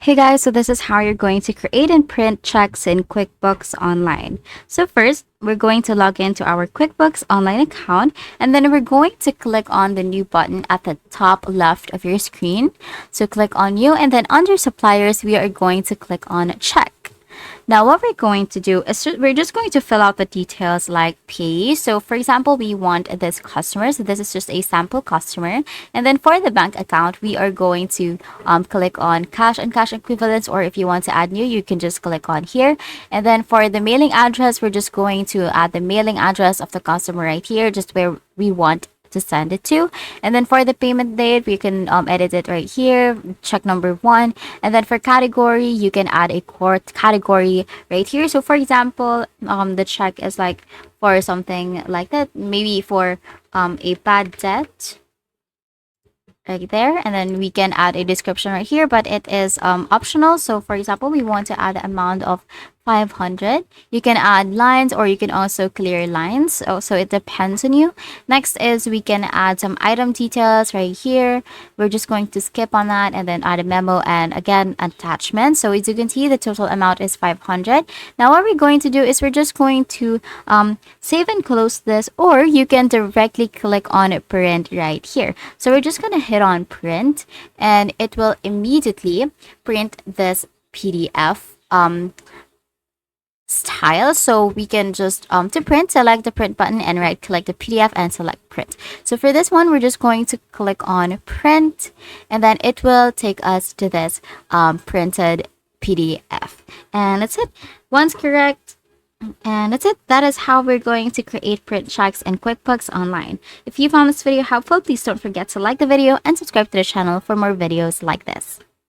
Hey guys, so this is how you're going to create and print checks in QuickBooks Online. So first, we're going to log into our QuickBooks Online account, and then we're going to click on the new button at the top left of your screen. So click on new, and then under suppliers, we are going to click on check. Now, what we're going to do is we're just going to fill out the details like pay. So, for example, we want this customer. So, this is just a sample customer. And then for the bank account, we are going to click on cash and cash equivalents. Or if you want to add new, you can just click on here. And then for the mailing address, we're just going to add the mailing address of the customer right here, just where we want to send it to. And then for the payment date, we can edit it right here, check number 1. And then for category, you can add a court category right here. So for example, the check is like for something like that, maybe for a bad debt right there. And then we can add a description right here, but it is optional. So for example, we want to add the amount of 500. You can add lines or you can also clear lines. So it depends on you. Next is we can add some item details right here. We're just going to skip on that and then add a memo and again attachment. So as you can see, the total amount is 500. Now what we're going to do is we're just going to save and close this, or you can directly click on print right here. So we're just going to hit on print and it will immediately print this PDF style. So we can just to print, select the print button and right click the PDF and select print. So for this one, we're just going to click on print and then it will take us to this printed PDF, and that's it. Once correct, and that's it. That is how we're going to create print checks in QuickBooks Online. If you found this video helpful, please don't forget to like the video and subscribe to the channel for more videos like this.